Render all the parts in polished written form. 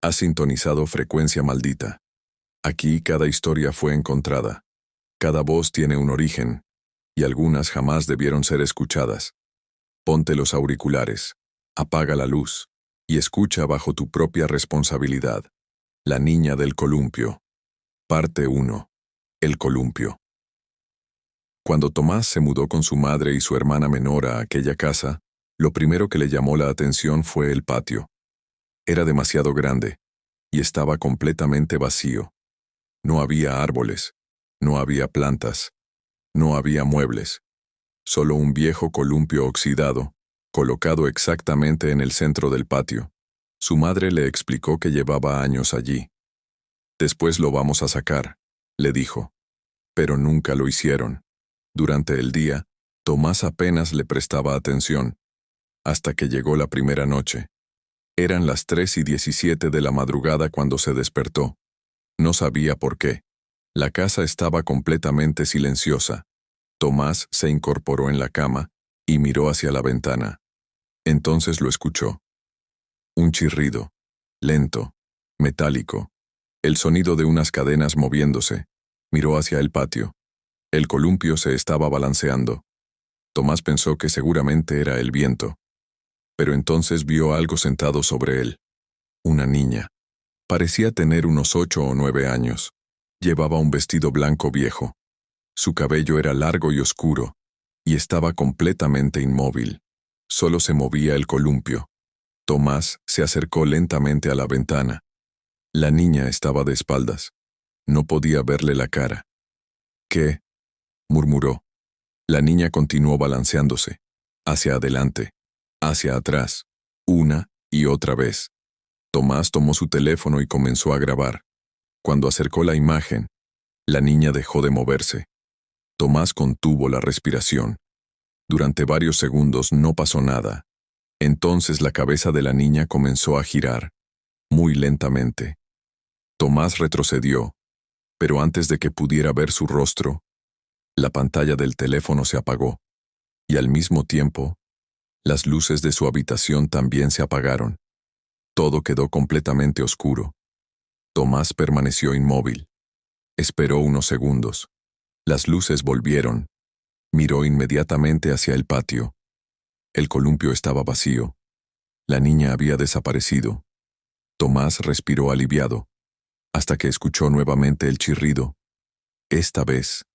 Has sintonizado Frecuencia Maldita. Aquí cada historia fue encontrada. Cada voz tiene un origen, y algunas jamás debieron ser escuchadas. Ponte los auriculares, apaga la luz, y escucha bajo tu propia responsabilidad. La niña del columpio. Parte 1. El columpio. Cuando Tomás se mudó con su madre y su hermana menor a aquella casa, lo primero que le llamó la atención fue el patio. Era demasiado grande, y estaba completamente vacío. No había árboles, no había plantas, no había muebles. Solo un viejo columpio oxidado, colocado exactamente en el centro del patio. Su madre le explicó que llevaba años allí. «Después lo vamos a sacar», le dijo. Pero nunca lo hicieron. Durante el día, Tomás apenas le prestaba atención, hasta que llegó la primera noche. Eran las 3:17 de la madrugada cuando se despertó. No sabía por qué. La casa estaba completamente silenciosa. Tomás se incorporó en la cama y miró hacia la ventana. Entonces lo escuchó. Un chirrido, lento, metálico. El sonido de unas cadenas moviéndose. Miró hacia el patio. El columpio se estaba balanceando. Tomás pensó que seguramente era el viento. Pero entonces vio algo sentado sobre él. Una niña. Parecía tener unos 8 o 9 años. Llevaba un vestido blanco viejo. Su cabello era largo y oscuro, y estaba completamente inmóvil. Solo se movía el columpio. Tomás se acercó lentamente a la ventana. La niña estaba de espaldas. No podía verle la cara. «¿Qué?», murmuró. La niña continuó balanceándose, hacia adelante, hacia atrás, una y otra vez. Tomás tomó su teléfono y comenzó a grabar. Cuando acercó la imagen, la niña dejó de moverse. Tomás contuvo la respiración. Durante varios segundos no pasó nada. Entonces la cabeza de la niña comenzó a girar, muy lentamente. Tomás retrocedió, pero antes de que pudiera ver su rostro, la pantalla del teléfono se apagó, y al mismo tiempo, las luces de su habitación también se apagaron. Todo quedó completamente oscuro. Tomás permaneció inmóvil. Esperó unos segundos. Las luces volvieron. Miró inmediatamente hacia el patio. El columpio estaba vacío. La niña había desaparecido. Tomás respiró aliviado, hasta que escuchó nuevamente el chirrido. Esta vez,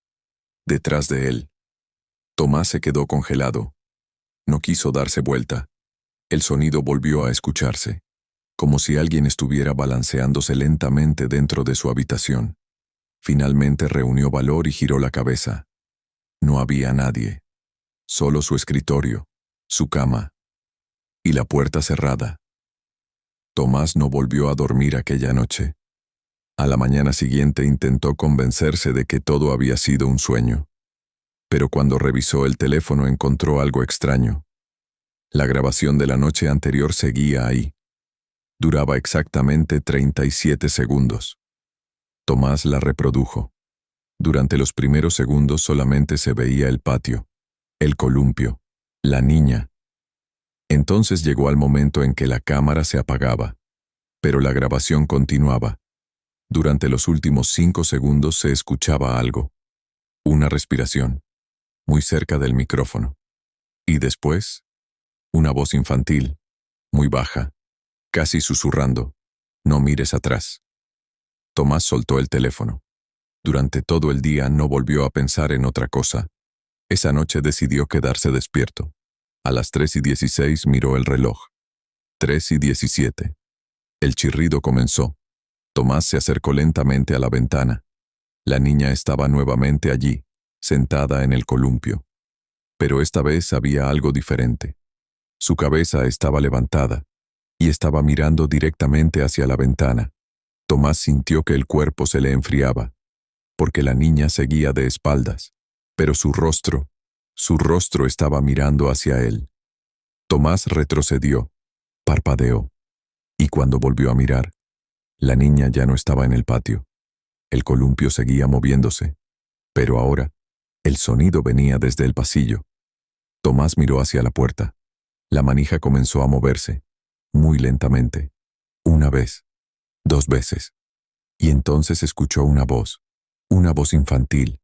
detrás de él. Tomás se quedó congelado. No quiso darse vuelta. El sonido volvió a escucharse, como si alguien estuviera balanceándose lentamente dentro de su habitación. Finalmente reunió valor y giró la cabeza. No había nadie. Solo su escritorio, su cama y la puerta cerrada. Tomás no volvió a dormir aquella noche. A la mañana siguiente intentó convencerse de que todo había sido un sueño. Pero cuando revisó el teléfono encontró algo extraño. La grabación de la noche anterior seguía ahí. Duraba exactamente 37 segundos. Tomás la reprodujo. Durante los primeros segundos solamente se veía el patio, el columpio, la niña. Entonces llegó al momento en que la cámara se apagaba, pero la grabación continuaba. Durante los últimos 5 segundos se escuchaba algo. Una respiración, muy cerca del micrófono. Y después, una voz infantil, muy baja, casi susurrando: «No mires atrás». Tomás soltó el teléfono. Durante todo el día no volvió a pensar en otra cosa. Esa noche decidió quedarse despierto. A las 3:16 miró el reloj. 3:17. El chirrido comenzó. Tomás se acercó lentamente a la ventana. La niña estaba nuevamente allí, sentada en el columpio. Pero esta vez había algo diferente. Su cabeza estaba levantada y estaba mirando directamente hacia la ventana. Tomás sintió que el cuerpo se le enfriaba, porque la niña seguía de espaldas, pero su rostro estaba mirando hacia él. Tomás retrocedió, parpadeó, y cuando volvió a mirar, la niña ya no estaba en el patio. El columpio seguía moviéndose, pero ahora, el sonido venía desde el pasillo. Tomás miró hacia la puerta. La manija comenzó a moverse, muy lentamente. Una vez, 2 veces. Y entonces escuchó una voz infantil,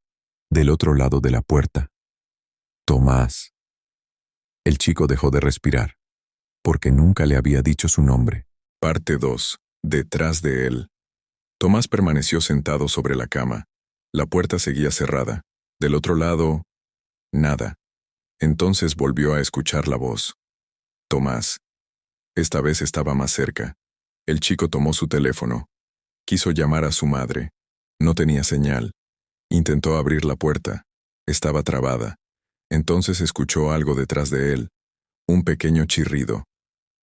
del otro lado de la puerta. Tomás. El chico dejó de respirar, porque nunca le había dicho su nombre. Parte 2. Detrás de él. Tomás permaneció sentado sobre la cama. La puerta seguía cerrada. Del otro lado, nada. Entonces volvió a escuchar la voz. Tomás. Esta vez estaba más cerca. El chico tomó su teléfono. Quiso llamar a su madre. No tenía señal. Intentó abrir la puerta. Estaba trabada. Entonces escuchó algo detrás de él. Un pequeño chirrido.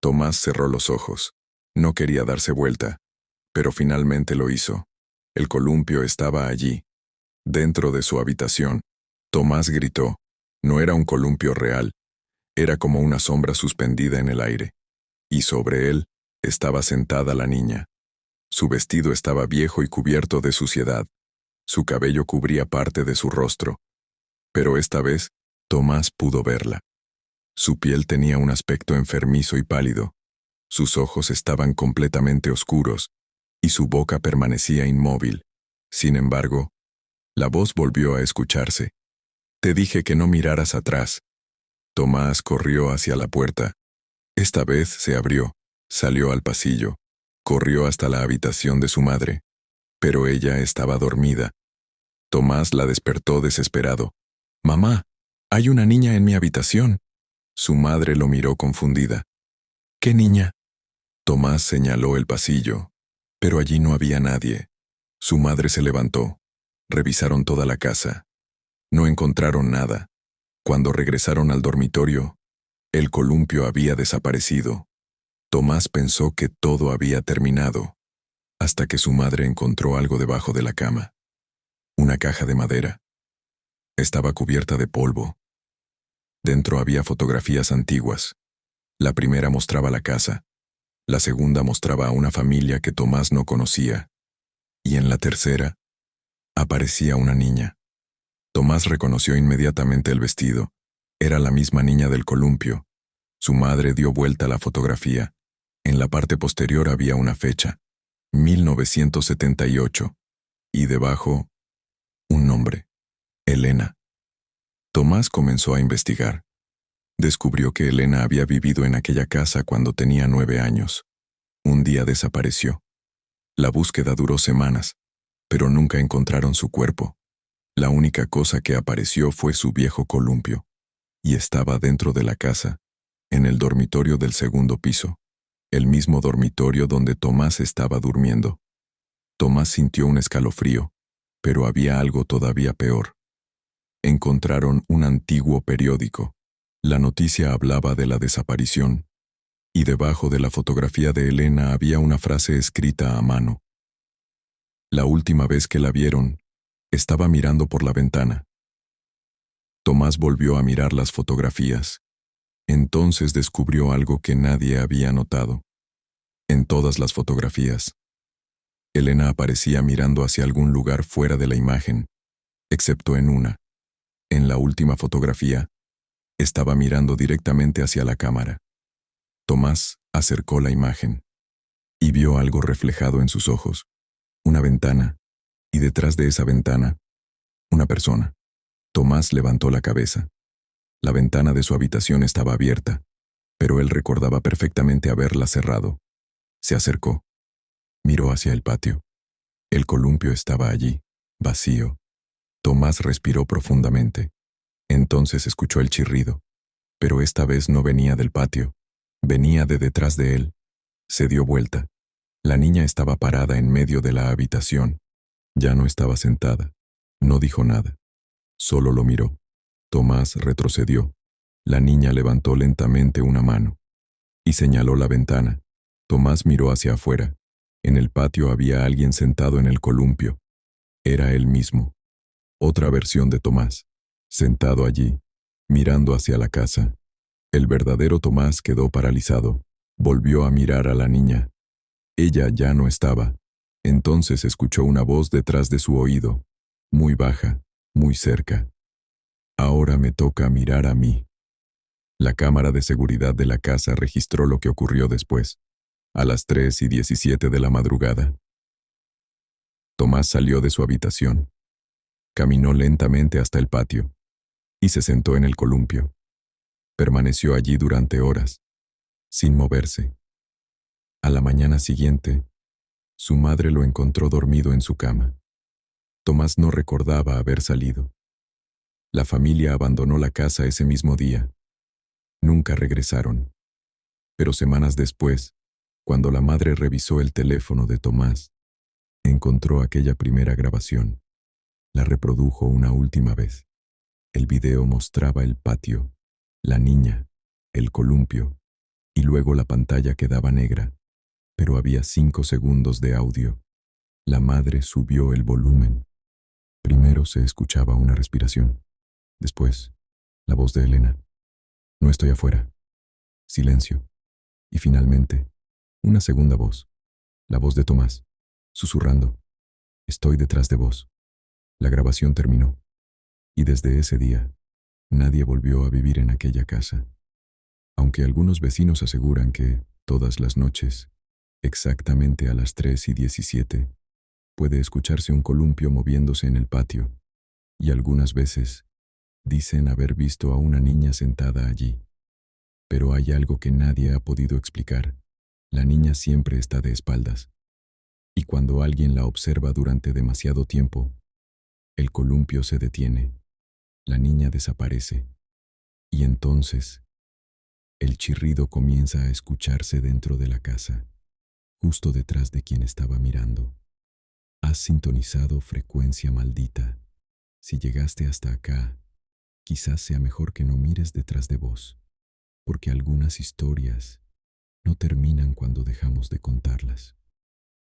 Tomás cerró los ojos. No quería darse vuelta. Pero finalmente lo hizo. El columpio estaba allí. Dentro de su habitación. Tomás gritó. No era un columpio real. Era como una sombra suspendida en el aire. Y sobre él estaba sentada la niña. Su vestido estaba viejo y cubierto de suciedad. Su cabello cubría parte de su rostro. Pero esta vez, Tomás pudo verla. Su piel tenía un aspecto enfermizo y pálido. Sus ojos estaban completamente oscuros, y su boca permanecía inmóvil. Sin embargo, la voz volvió a escucharse. Te dije que no miraras atrás. Tomás corrió hacia la puerta. Esta vez se abrió, salió al pasillo, corrió hasta la habitación de su madre. Pero ella estaba dormida. Tomás la despertó desesperado. «Mamá, hay una niña en mi habitación». Su madre lo miró confundida. «¿Qué niña?» Tomás señaló el pasillo, pero allí no había nadie. Su madre se levantó. Revisaron toda la casa. No encontraron nada. Cuando regresaron al dormitorio, el columpio había desaparecido. Tomás pensó que todo había terminado, hasta que su madre encontró algo debajo de la cama. Una caja de madera. Estaba cubierta de polvo. Dentro había fotografías antiguas. La primera mostraba la casa. La segunda mostraba a una familia que Tomás no conocía. Y en la tercera, aparecía una niña. Tomás reconoció inmediatamente el vestido. Era la misma niña del columpio. Su madre dio vuelta a la fotografía. En la parte posterior había una fecha, 1978, y debajo, un nombre, Elena. Tomás comenzó a investigar. Descubrió que Elena había vivido en aquella casa cuando tenía 9 años. Un día desapareció. La búsqueda duró semanas, pero nunca encontraron su cuerpo. La única cosa que apareció fue su viejo columpio, y estaba dentro de la casa, en el dormitorio del segundo piso, el mismo dormitorio donde Tomás estaba durmiendo. Tomás sintió un escalofrío, pero había algo todavía peor. Encontraron un antiguo periódico. La noticia hablaba de la desaparición, y debajo de la fotografía de Elena había una frase escrita a mano. La última vez que la vieron, estaba mirando por la ventana. Tomás volvió a mirar las fotografías. Entonces descubrió algo que nadie había notado. En todas las fotografías, Elena aparecía mirando hacia algún lugar fuera de la imagen, excepto en una. En la última fotografía, estaba mirando directamente hacia la cámara. Tomás acercó la imagen y vio algo reflejado en sus ojos. Una ventana, y detrás de esa ventana, una persona. Tomás levantó la cabeza. La ventana de su habitación estaba abierta, pero él recordaba perfectamente haberla cerrado. Se acercó. Miró hacia el patio. El columpio estaba allí, vacío. Tomás respiró profundamente. Entonces escuchó el chirrido. Pero esta vez no venía del patio. Venía de detrás de él. Se dio vuelta. La niña estaba parada en medio de la habitación. Ya no estaba sentada. No dijo nada. Solo lo miró. Tomás retrocedió. La niña levantó lentamente una mano y señaló la ventana. Tomás miró hacia afuera. En el patio había alguien sentado en el columpio. Era él mismo. Otra versión de Tomás. Sentado allí, mirando hacia la casa. El verdadero Tomás quedó paralizado. Volvió a mirar a la niña. Ella ya no estaba. Entonces escuchó una voz detrás de su oído. Muy baja, muy cerca. Ahora me toca mirar a mí. La cámara de seguridad de la casa registró lo que ocurrió después. A las 3:17 de la madrugada, Tomás salió de su habitación, caminó lentamente hasta el patio y se sentó en el columpio. Permaneció allí durante horas, sin moverse. A la mañana siguiente, su madre lo encontró dormido en su cama. Tomás no recordaba haber salido. La familia abandonó la casa ese mismo día. Nunca regresaron. Pero semanas después, cuando la madre revisó el teléfono de Tomás, encontró aquella primera grabación. La reprodujo una última vez. El video mostraba el patio, la niña, el columpio, y luego la pantalla quedaba negra, pero había 5 segundos de audio. La madre subió el volumen. Primero se escuchaba una respiración. Después, la voz de Elena. No estoy afuera. Silencio. Y finalmente, una segunda voz. La voz de Tomás, susurrando. Estoy detrás de vos. La grabación terminó. Y desde ese día, nadie volvió a vivir en aquella casa. Aunque algunos vecinos aseguran que, todas las noches, exactamente a las 3:17, puede escucharse un columpio moviéndose en el patio, y algunas veces dicen haber visto a una niña sentada allí. Pero hay algo que nadie ha podido explicar. La niña siempre está de espaldas, y cuando alguien la observa durante demasiado tiempo, el columpio se detiene, la niña desaparece, y entonces el chirrido comienza a escucharse dentro de la casa, justo detrás de quien estaba mirando. Has sintonizado Frecuencia Maldita. Si llegaste hasta acá, quizás sea mejor que no mires detrás de vos, porque algunas historias no terminan cuando dejamos de contarlas.